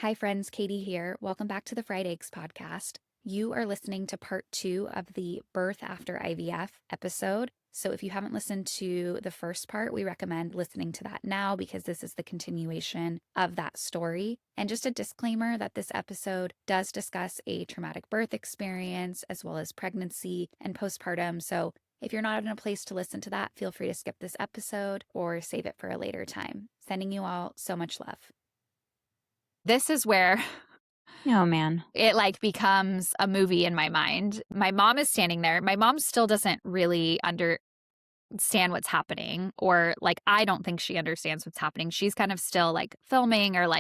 Hi, friends. Kayti here. Welcome back to the FriedEggs Podcast. You are listening to part 2 of the Birth After IVF episode. So if you haven't listened to the first part, we recommend listening to that now because this is the continuation of that story. And just a disclaimer that this episode does discuss a traumatic birth experience as well as pregnancy and postpartum. So if you're not in a place to listen to that, feel free to skip this episode or save it for a later time. Sending you all so much love. This is where Oh, man. it becomes a movie in my mind. My mom is standing there. My mom still doesn't really understand what's happening, or I don't think she understands what's happening. She's kind of still filming or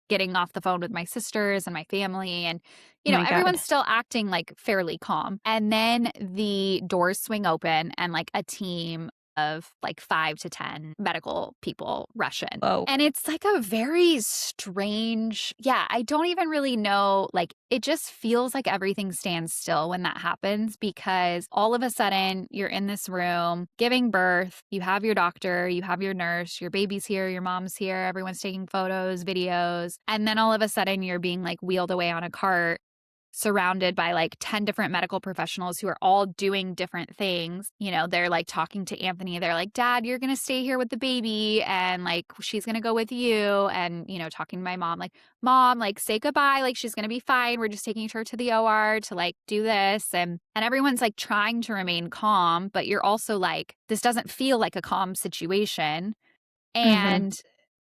getting off the phone with my sisters and my family. And, Oh my God. everyone's still acting fairly calm. And then the doors swing open and a team of 5 to 10 medical people rush in. Whoa. And it's a very strange, I don't even really know. It just feels like everything stands still when that happens, because all of a sudden you're in this room giving birth. You have your doctor, you have your nurse, your baby's here, your mom's here, everyone's taking photos, videos. And then all of a sudden you're being wheeled away on a cart, surrounded by 10 different medical professionals who are all doing different things. They're talking to Anthony. They're like, Dad, you're going to stay here with the baby. And she's going to go with you. And, talking to my mom, Mom, say goodbye. She's going to be fine. We're just taking her to the OR to do this. And everyone's trying to remain calm, but you're also this doesn't feel like a calm situation. And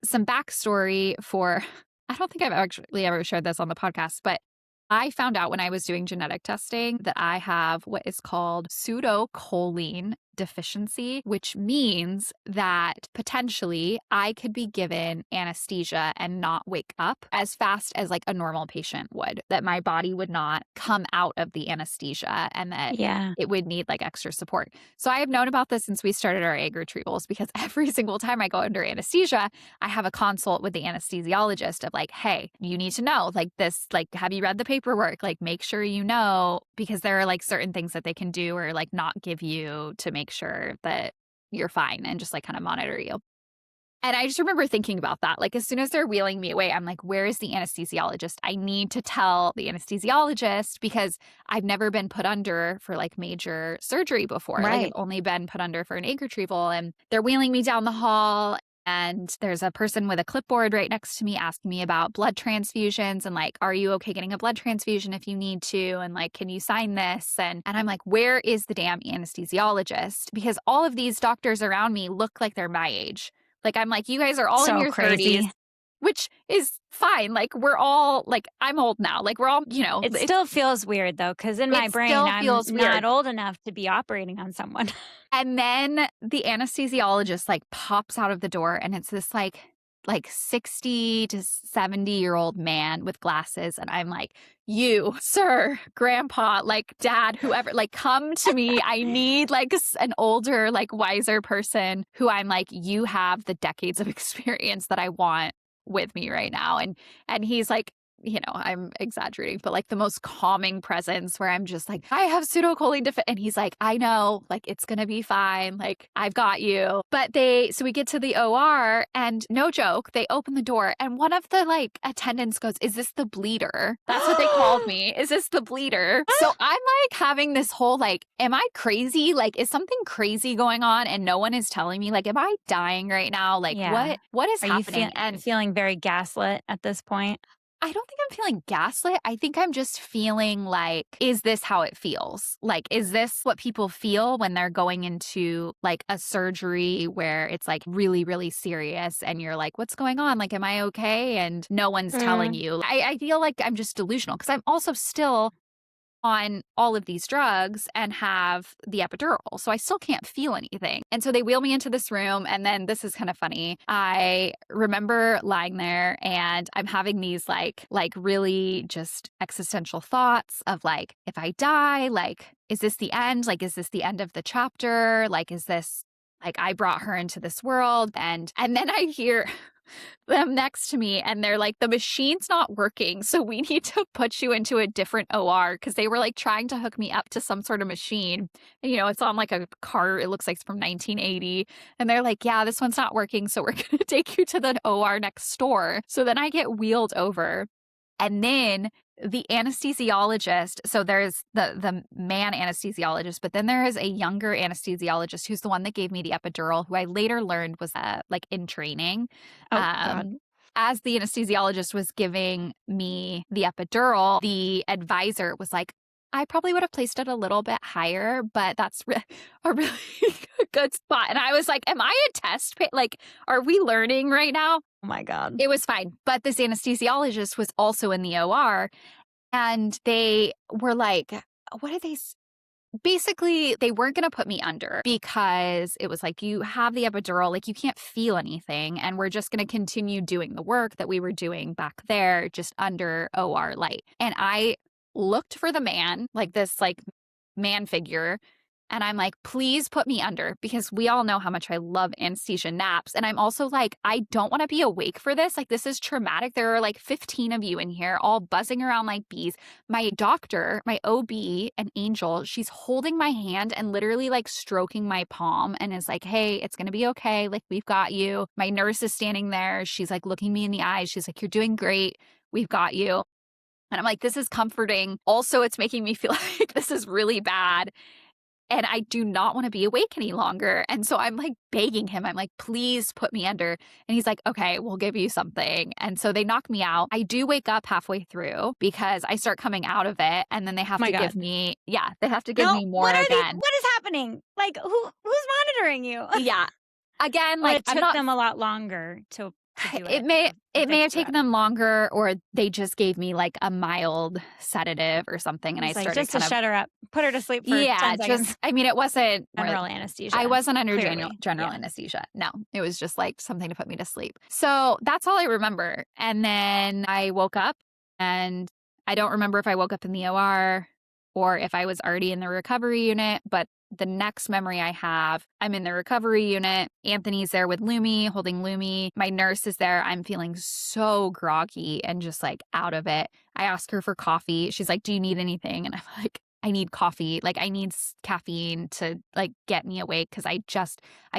some backstory for, I don't think I've actually ever shared this on the podcast, but I found out when I was doing genetic testing that I have what is called pseudocholine deficiency, which means that potentially I could be given anesthesia and not wake up as fast as a normal patient would, that my body would not come out of the anesthesia and that it would need extra support. So I have known about this since we started our egg retrievals, because every single time I go under anesthesia, I have a consult with the anesthesiologist of hey, you need to know this, have you read the paperwork? Make sure you know, because there are certain things that they can do or not give you to make sure that you're fine and just kind of monitor you. And I just remember thinking about that. As soon as they're wheeling me away, I'm where is the anesthesiologist? I need to tell the anesthesiologist, because I've never been put under for major surgery before. Right. I've only been put under for an egg retrieval, and they're wheeling me down the hall. And there's a person with a clipboard right next to me asking me about blood transfusions and are you okay getting a blood transfusion if you need to? And can you sign this? And I'm where is the damn anesthesiologist? Because all of these doctors around me look like they're my age. I'm you guys are all in your 30s, which is fine. We're all I'm old now. We're all, It still feels weird though, because in my brain, I'm not old enough to be operating on someone. And then the anesthesiologist pops out of the door, and it's this 60 to 70-year-old man with glasses. And I'm you, sir, grandpa, dad, whoever, come to me. I need an older, wiser person who I'm you have the decades of experience that I want with me right now. And he's I'm exaggerating, but the most calming presence, where I'm just I have pseudocholine deficiency. And he's I know, it's going to be fine. I've got you. But so we get to the OR, and no joke, they open the door, and one of the attendants goes, is this the bleeder? That's what they called me. Is this the bleeder? So I'm having this whole, am I crazy? Is something crazy going on? And no one is telling me, am I dying right now? What is happening? And feeling very gaslit at this point? I don't think I'm feeling gaslit. I think I'm just feeling is this how it feels? Is this what people feel when they're going into a surgery where it's really, really serious, and you're what's going on? Am I okay? And no one's telling you. I feel I'm just delusional, because I'm also still on all of these drugs and have the epidural. So I still can't feel anything. And so they wheel me into this room. And then this is kind of funny. I remember lying there, and I'm having these really just existential thoughts of if I die, is this the end? Is this the end of the chapter? Is this I brought her into this world? And then I hear them next to me, and they're the machine's not working, so we need to put you into a different OR, because they were trying to hook me up to some sort of machine. And, it's on a car, it looks like it's from 1980. And they're yeah, this one's not working, so we're going to take you to the OR next door. So then I get wheeled over. And then the anesthesiologist, so there's the man anesthesiologist, but then there is a younger anesthesiologist who's the one that gave me the epidural, who I later learned was like in training. Oh, God. As the anesthesiologist was giving me the epidural, the advisor was like, I probably would have placed it a little bit higher, but that's a really good spot. And I was like, am I a test? Like, are we learning right now? Oh, my God. It was fine. But this anesthesiologist was also in the OR, and they were like, what did they basically, they weren't going to put me under because it was like, you have the epidural, like you can't feel anything. And we're just going to continue doing the work that we were doing back there, just under OR light. And I looked for the man, like this like man figure. And I'm like, please put me under, because we all know how much I love anesthesia naps. And I'm also like, I don't want to be awake for this. Like, this is traumatic. There are like 15 of you in here all buzzing around like bees. My doctor, my OB, an angel, she's holding my hand and literally like stroking my palm and is like, hey, it's going to be okay. Like, we've got you. My nurse is standing there. She's like looking me in the eyes. She's like, you're doing great. We've got you. And I'm like, this is comforting. Also, it's making me feel like this is really bad. And I do not want to be awake any longer. And so I'm like begging him. I'm like, please put me under. And he's like, okay, we'll give you something. And so they knock me out. I do wake up halfway through because I start coming out of it. And then they have to give me, they have to give me more again. What is happening? Like, who's monitoring you? Yeah. Again, like, it took them a lot longer to do it. It may have taken them longer, or they just gave me like a mild sedative or something, and I started just to shut her up, put her to sleep for 10 seconds. I mean, it wasn't general anesthesia. I wasn't under general anesthesia. No, it was just like something to put me to sleep. So that's all I remember. And then I woke up, and I don't remember if I woke up in the OR or if I was already in the recovery unit, but the next memory I have, I'm in the recovery unit. Anthony's there with Lumi, holding Lumi. My nurse is there. I'm feeling so groggy and just like out of it. I ask her for coffee. She's like, do you need anything? And I'm like, I need coffee. Like, I need caffeine to like get me awake, because I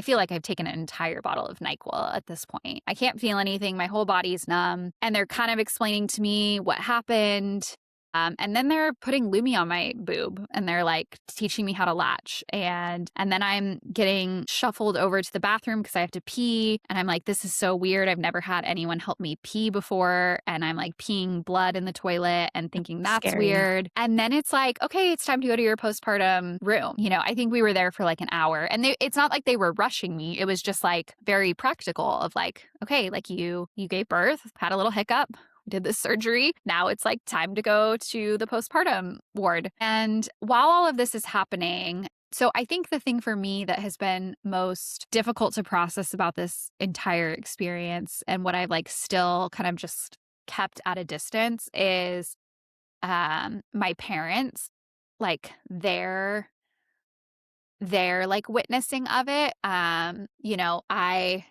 feel like I've taken an entire bottle of NyQuil at this point. I can't feel anything. My whole body's numb. And they're kind of explaining to me what happened. And then they're putting Lumi on my boob, and they're like teaching me how to latch. And then I'm getting shuffled over to the bathroom because I have to pee. And I'm like, this is so weird. I've never had anyone help me pee before. And I'm like peeing blood in the toilet and thinking that's scary. Weird. And then it's like, okay, it's time to go to your postpartum room. You know, I think we were there for like an hour, and it's not like they were rushing me. It was just like very practical of like, okay, like you gave birth, had a little hiccup, did this surgery. Now it's like time to go to the postpartum ward. And while all of this is happening, so I think the thing for me that has been most difficult to process about this entire experience, and what I've like still kind of just kept at a distance, is my parents, like their like witnessing of it. You know, I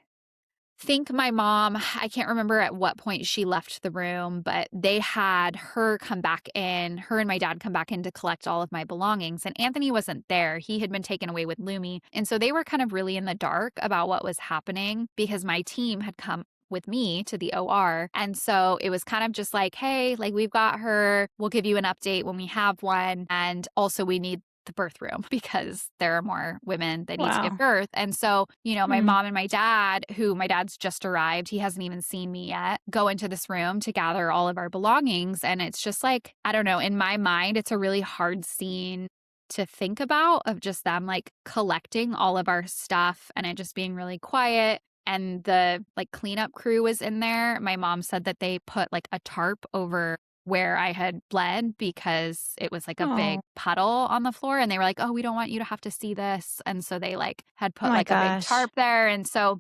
think my mom, I can't remember at what point she left the room, but they had her come back in, her and my dad come back in to collect all of my belongings. And Anthony wasn't there. He had been taken away with Lumi. And so they were kind of really in the dark about what was happening, because my team had come with me to the OR. And so it was kind of just like, hey, like, we've got her. We'll give you an update when we have one. And also we need the birth room because there are more women that need to give birth. And so, you know, my mom and my dad, who my dad's just arrived, he hasn't even seen me yet, go into this room to gather all of our belongings. And it's just like, I don't know, in my mind, it's a really hard scene to think about, of just them like collecting all of our stuff and it just being really quiet. And the like cleanup crew was in there. My mom said that they put like a tarp over where I had bled because it was like a big puddle on the floor, and they were like, oh, we don't want you to have to see this. And so they like had put a big tarp there. And so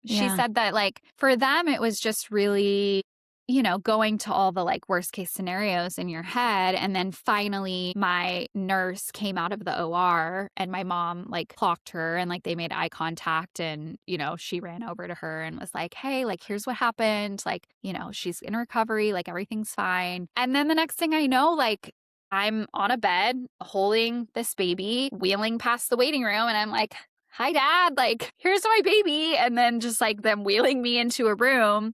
she said that like for them, it was just really, you know, going to all the like worst case scenarios in your head. And then finally my nurse came out of the OR, and my mom like clocked her, and like they made eye contact, and, you know, she ran over to her and was like, hey, like, here's what happened. Like, you know, she's in recovery, like everything's fine. And then the next thing I know, like, I'm on a bed holding this baby, wheeling past the waiting room, and I'm like, hi, Dad, like, here's my baby. And then just like them wheeling me into a room.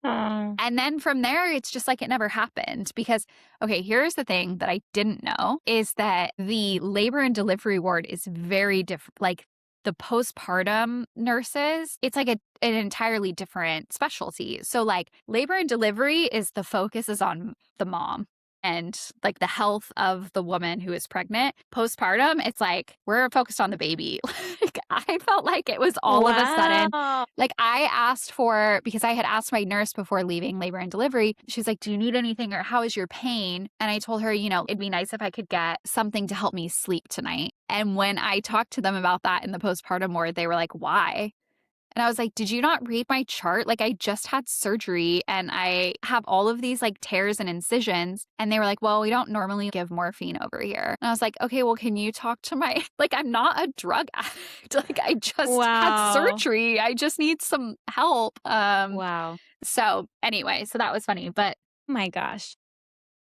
Oh. And then from there, it's just like it never happened because, okay, here's the thing that I didn't know is that the labor and delivery ward is very different. Like the postpartum nurses, it's like an entirely different specialty. So, like, labor and delivery is the focus is on the mom and like the health of the woman who is pregnant. Postpartum, it's like we're focused on the baby. Like, I felt like it was all of a sudden, Wow. like, I asked for, because I had asked my nurse before leaving labor and delivery, she's like, do you need anything or how is your pain? And I told her, it'd be nice if I could get something to help me sleep tonight. And when I talked to them about that in the postpartum ward, they were like, why? And I was like, did you not read my chart? Like, I just had surgery and I have all of these like tears and incisions. And they were like, well, we don't normally give morphine over here. And I was like, okay, well, can you talk to my, like, I'm not a drug addict. Like, I just had surgery. I just need some help. Wow. So anyway, so that was funny. But Oh my gosh.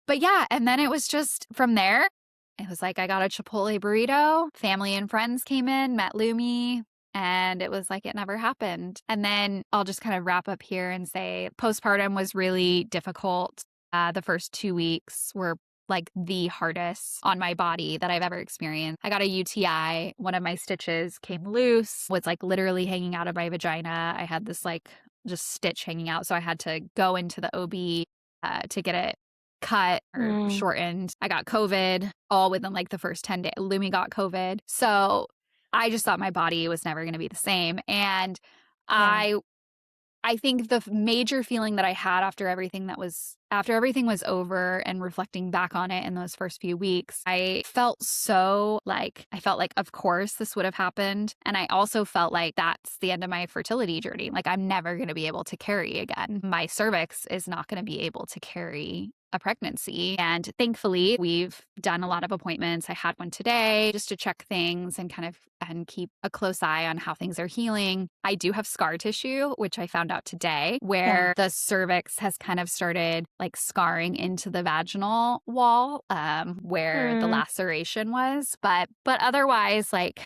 But yeah, and then it was just from there, it was like I got a Chipotle burrito, family and friends came in, met Lumi, and it was like it never happened. And then I'll just kind of wrap up here and say postpartum was really difficult. The first 2 weeks were like the hardest on my body that I've ever experienced. I got a UTI. One of my stitches came loose, was like literally hanging out of my vagina. I had this like just stitch hanging out. So I had to go into the OB to get it cut or shortened. I got COVID all within like the first 10 days. Lumi got COVID. So I just thought my body was never going to be the same. And I think the major feeling that I had after everything was over and reflecting back on it in those first few weeks, I felt like, of course this would have happened. And I also felt like that's the end of my fertility journey. Like, I'm never going to be able to carry again. My cervix is not going to be able to carry a pregnancy. And thankfully, we've done a lot of appointments. I had one today just to check things and and keep a close eye on how things are healing. I do have scar tissue, which I found out today, where the cervix has kind of started like scarring into the vaginal wall, where the laceration was. But otherwise, like,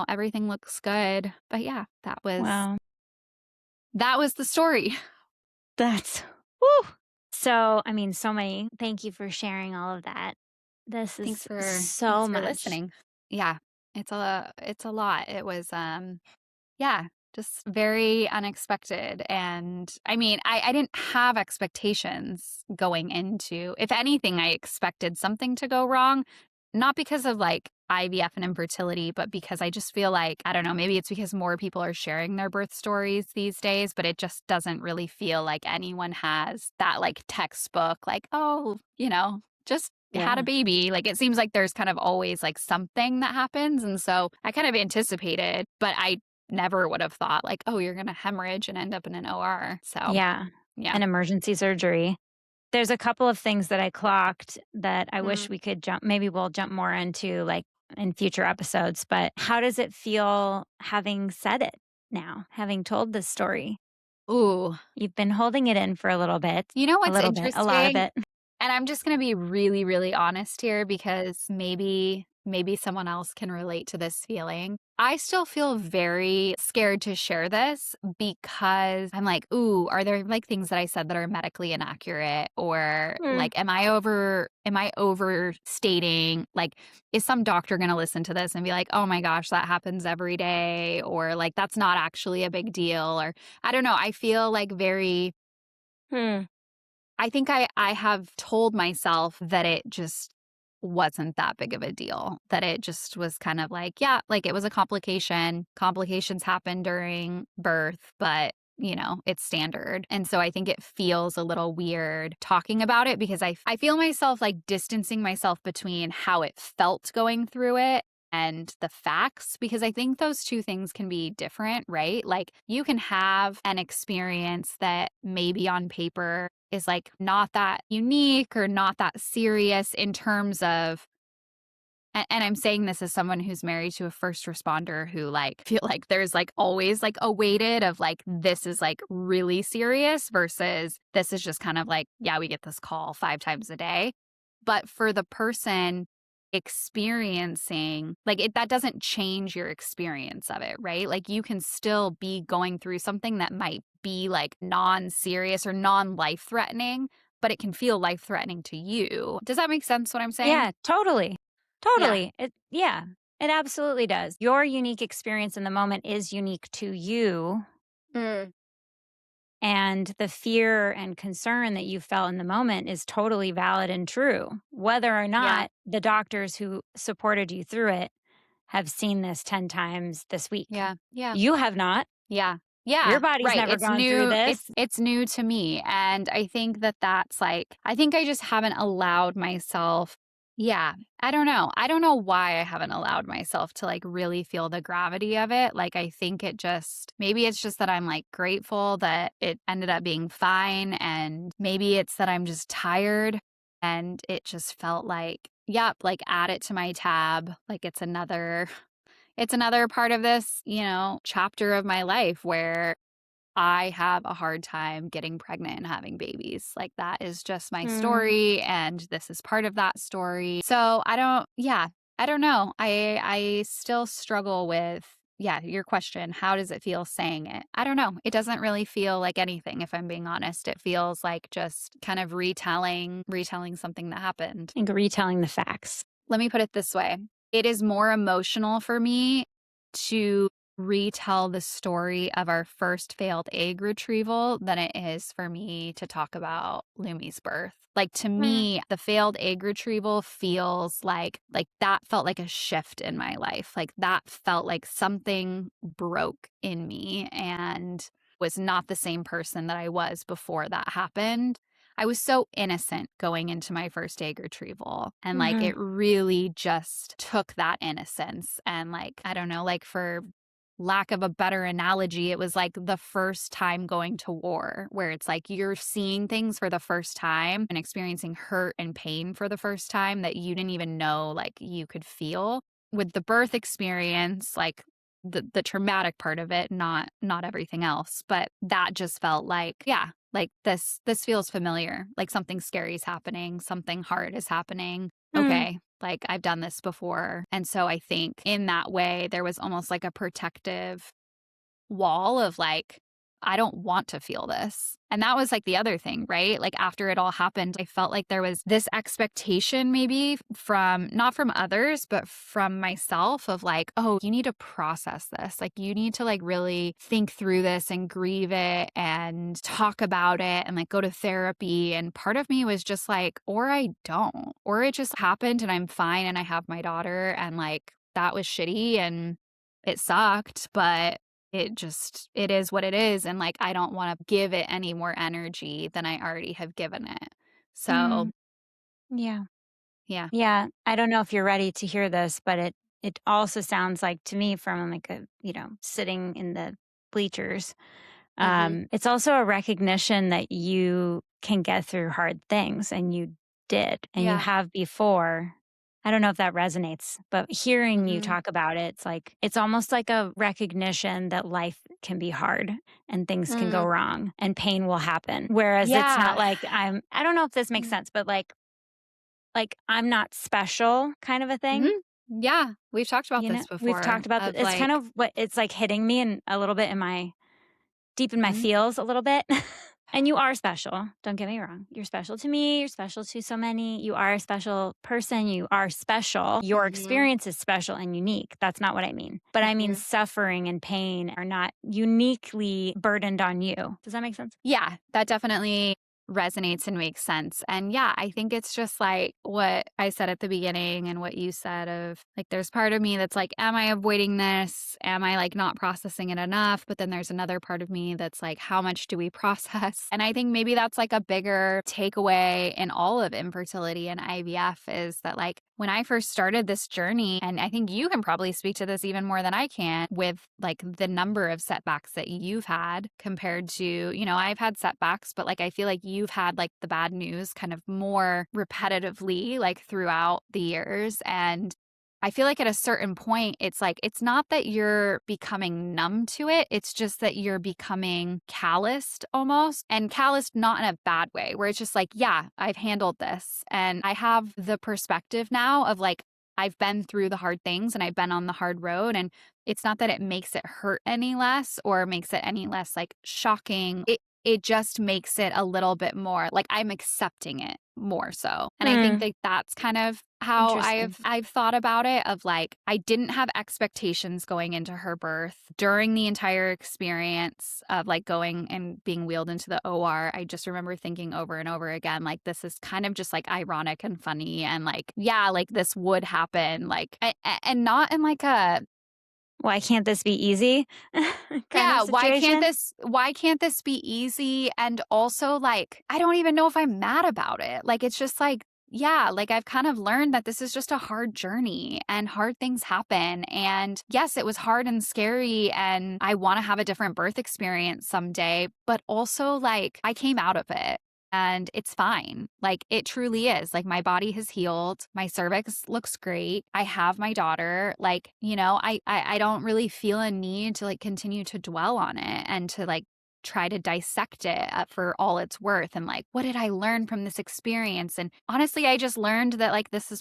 everything looks good. But yeah, that was the story. That's woo. So, I mean, so many. Thank you for sharing all of that. This is so Thanks much. for listening. Yeah, it's a lot. It was just very unexpected. And I mean, I didn't have expectations going into. If anything, I expected something to go wrong, not because of like IVF and infertility, but because I just feel like, I don't know, maybe it's because more people are sharing their birth stories these days, but it just doesn't really feel like anyone has that like textbook, like, oh, just had a baby. Like, it seems like there's kind of always like something that happens. And so I kind of anticipated, but I never would have thought like, oh, you're going to hemorrhage and end up in an OR. So Yeah. An emergency surgery. There's a couple of things that I clocked that I wish we could maybe we'll jump more into like in future episodes, but how does it feel having said it now, having told this story? Ooh. You've been holding it in for a little bit. You know what's interesting? A lot of it. And I'm just going to be really, really honest here because maybe someone else can relate to this feeling. I still feel very scared to share this because I'm like, ooh, are there like things that I said that are medically inaccurate? Or like, am I overstating? Like, is some doctor going to listen to this and be like, oh my gosh, that happens every day? Or like, that's not actually a big deal? Or I don't know. I feel like very... I think I have told myself that it just wasn't that big of a deal, that it just was kind of like, yeah, like it was a complication. Complications happen during birth, but it's standard. And so I think it feels a little weird talking about it because I feel myself like distancing myself between how it felt going through it and the facts, because I think those two things can be different, right? Like, you can have an experience that maybe on paper is like not that unique or not that serious in terms of, and I'm saying this as someone who's married to a first responder who like feel like there's like always like a weighted of like, this is like really serious versus this is just kind of like, yeah, we get this call 5 times a day. But for the person experiencing, like, that doesn't change your experience of it, right? Like, you can still be going through something that might be like non-serious or non-life threatening, but it can feel life threatening to you. Does that make sense what I'm saying? Yeah, totally. Yeah. Totally. It absolutely does. Your unique experience in the moment is unique to you. Mm, And the fear and concern that you felt in the moment is totally valid and true. Whether or yeah. not the doctors who supported you through it have seen this 10 times this week. Yeah. Yeah. You have not. Yeah. Your Yeah, body's right. never It's gone through new. this. It's new to me. And I think that that's like, I think I just haven't allowed myself. Yeah. I don't know. I don't know why I haven't allowed myself to like really feel the gravity of it. Like, I think it just, maybe it's just that I'm like grateful that it ended up being fine. And maybe it's that I'm just tired and it just felt like, yep, like add it to my tab. Like it's another part of this, chapter of my life where I have a hard time getting pregnant and having babies. Like, that is just my Mm, story, and this is part of that story. So I don't know. I still struggle with, yeah, your question. How does it feel saying it? I don't know. It doesn't really feel like anything, if I'm being honest. It feels like just kind of retelling something that happened. and retelling the facts. Let me put it this way. It is more emotional for me to retell the story of our first failed egg retrieval than it is for me to talk about Lumi's birth. Like, to Mm, me, the failed egg retrieval feels like that felt like a shift in my life. Like, that felt like something broke in me and was not the same person that I was before that happened. I was so innocent going into my first egg retrieval. And like, mhm, it really just took that innocence. And like, I don't know, like, for lack of a better analogy, it was like the first time going to war, where it's like you're seeing things for the first time and experiencing hurt and pain for the first time that you didn't even know like you could feel. With the birth experience, like, the traumatic part of it, not everything else, but that just felt like, yeah, like, this feels familiar. Like, something scary is happening, something hard is happening. mm, Okay, like, I've done this before. And so I think in that way there was almost like a protective wall of like, I don't want to feel this. And that was like the other thing, right? Like, after it all happened, I felt like there was this expectation, maybe from not from others, but from myself, of like, oh, you need to process this. Like, you need to like really think through this and grieve it and talk about it and like go to therapy. And part of me was just like, or I don't, or it just happened and I'm fine and I have my daughter, and like, that was shitty and it sucked, but it is what it is, and like, I don't want to give it any more energy than I already have given it. So, mm. Yeah. yeah. Yeah. I don't know if you're ready to hear this, but it also sounds like to me from like sitting in the bleachers. Mhm. It's also a recognition that you can get through hard things and you did and you Yeah. have before. I don't know if that resonates, but hearing you Mhm. talk about it, it's almost like a recognition that life can be hard and things can go Mm. wrong and pain will happen. Whereas it's not Yeah. like I don't know if this makes Mm. sense, but like I'm not special kind of a thing. Mhm. Yeah, we've talked about You know, this we've before talked about of it's kind like, of what it's like hitting me in a little bit in my deep in my mhm. feels a little bit. And you are special. Don't get me wrong. You're special to me. You're special to so many. You are a special person. You are special. Your Mhm. experience is special and unique. That's not what I mean. But I mean, Mhm. suffering and pain are not uniquely burdened on you. Does that make sense? Yeah, that definitely resonates and makes sense. And yeah, I think it's just like what I said at the beginning and what you said of like, there's part of me that's like, am I avoiding this? Am I like not processing it enough? But then there's another part of me that's like, how much do we process? And I think maybe that's like a bigger takeaway in all of infertility and IVF, is that like, when I first started this journey, and I think you can probably speak to this even more than I can, with like the number of setbacks that you've had compared to, I've had setbacks, but like, I feel like you've had like the bad news kind of more repetitively, like throughout the years. And I feel like at a certain point, it's like, it's not that you're becoming numb to it. It's just that you're becoming calloused almost, and calloused not in a bad way, where it's just like, yeah, I've handled this. And I have the perspective now of like, I've been through the hard things and I've been on the hard road. And it's not that it makes it hurt any less or makes it any less like shocking. It just makes it a little bit more like I'm accepting it more so. And I think that that's kind of how Interesting. I've thought about it of like I didn't have expectations going into her birth during the entire experience of like going and being wheeled into the OR. I just remember thinking over and over again like this is kind of just like ironic and funny and like yeah, like this would happen like and not in like a Why can't this be easy kind of yeah, situation? why can't this be easy? And also, like, I don't even know if I'm mad about it. Like, it's just like, yeah, like I've kind of learned that this is just a hard journey and hard things happen. And yes, it was hard and scary. And I want to have a different birth experience someday. But also, like, I came out of it and it's fine. Like it truly is. Like my body has healed. My cervix looks great. I have my daughter. Like, I don't really feel a need to like continue to dwell on it and to like try to dissect it for all it's worth and like what did I learn from this experience? And honestly, I just learned that like this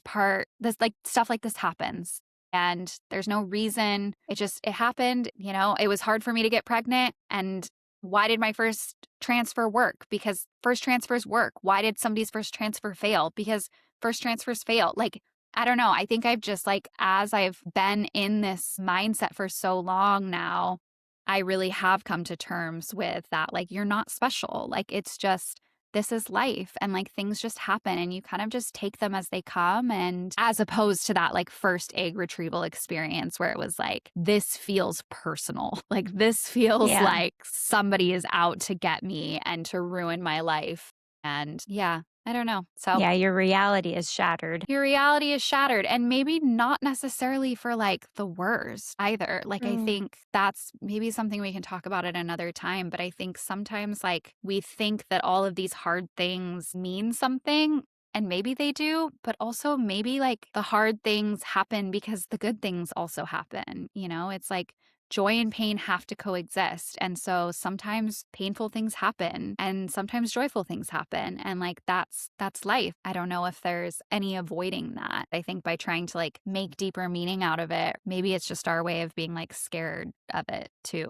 like stuff like this happens. And there's no reason. It happened, it was hard for me to get pregnant and why did my first transfer work? Because first transfers work. Why did somebody's first transfer fail? Because first transfers fail. Like, I don't know. I think I've just like, as I've been in this mindset for so long now, I really have come to terms with that. Like, you're not special. Like, it's just, this is life and like things just happen and you kind of just take them as they come. And as opposed to that like first egg retrieval experience where it was like, this feels personal. Like this feels Yeah. like somebody is out to get me and to ruin my life. And yeah, I don't know. So Yeah, your reality is shattered. your reality is shattered and maybe not necessarily for like the worst either. Like, I Mm. think that's maybe something we can talk about at another time. But I think sometimes like we think that all of these hard things mean something. And maybe they do, but also maybe like the hard things happen because the good things also happen. It's like joy and pain have to coexist. And so sometimes painful things happen and sometimes joyful things happen. And like that's life. I don't know if there's any avoiding that. I think by trying to like make deeper meaning out of it, maybe it's just our way of being like scared of it too.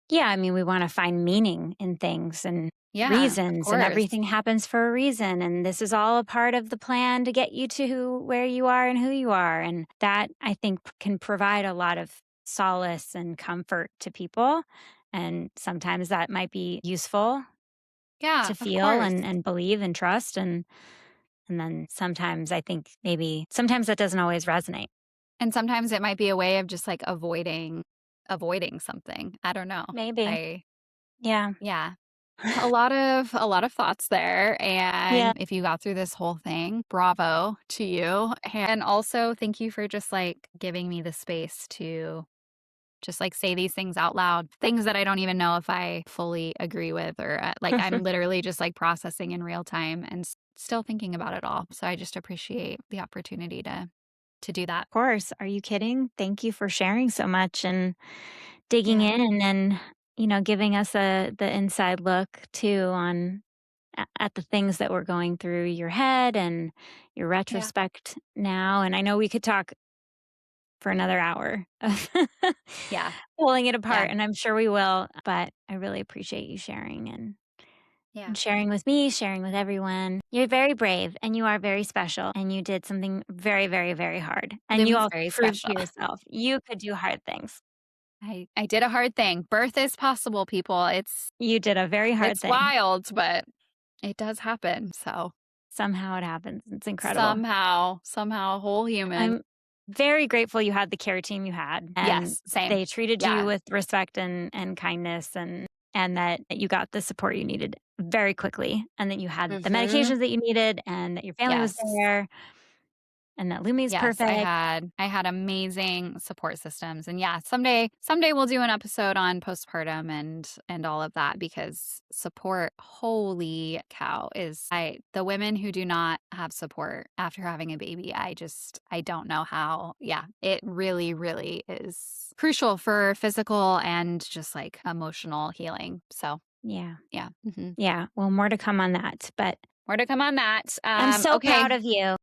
Yeah, I mean, we want to find meaning in things and Yeah, of reasons, and course. everything happens for a reason. And this is all a part of the plan to get you to where you are and who you are. And that I think can provide a lot of solace and comfort to people. And sometimes that might be useful Yeah, to of feel course. and believe and trust. And then sometimes I think maybe sometimes that doesn't always resonate. And sometimes it might be a way of just like avoiding something. I don't know. Maybe. I Yeah. yeah. A lot of thoughts there, Yeah. and if you got through this whole thing, bravo to you, and also thank you for just, like, giving me the space to just, like, say these things out loud, things that I don't even know if I fully agree with or, like, I'm literally just, like, processing in real time and still thinking about it all, so I just appreciate the opportunity to do that. Course. Are you kidding? Thank you for sharing so much and digging Yeah, in and then, giving us the inside look too on at the things that were going through your head and your yeah, retrospect now. And I know we could talk for another hour of yeah, pulling it yeah, apart, and I'm sure we will, but I really appreciate you sharing and yeah. sharing with me, sharing with everyone. You're very brave and you are very special and you did something very, very, very hard. And you Living's also very proved special. to yourself you could do hard things. I did a hard thing. Birth is possible, people. You did a very hard It's thing. wild, but it does happen. So Somehow it happens. It's incredible. somehow, whole human. I'm very grateful you had the care team you had and Yes, same. they treated you Yeah. with respect and kindness and that you got the support you needed very quickly and that you had the Mhm. medications that you needed and that your family was Yes. there and that Lumi's Yes, I perfect. had I had amazing support systems, and yeah, someday we'll do an episode on postpartum and all of that because support, holy cow, is I the women who do not have support after having a baby, I don't know how. Yeah, it really, really is crucial for physical and just like emotional healing. So Yeah. yeah, Yeah. Well, more to come on that, but more to come on that. I'm so Okay, proud of you.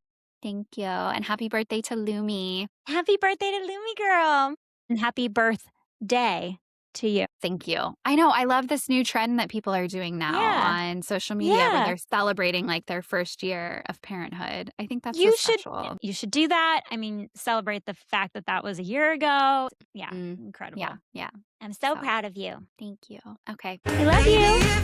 Thank you. And happy birthday to Lumi. Happy birthday to Lumi girl. And happy birthday to you. Thank you. I know. I love this new trend that people are doing now on social media where they're celebrating like their first year of parenthood. I think that's so special. You should do that. I mean, celebrate the fact that that was a year ago. Yeah, incredible. Yeah. I'm so proud of you. Thank you. Okay. I love you.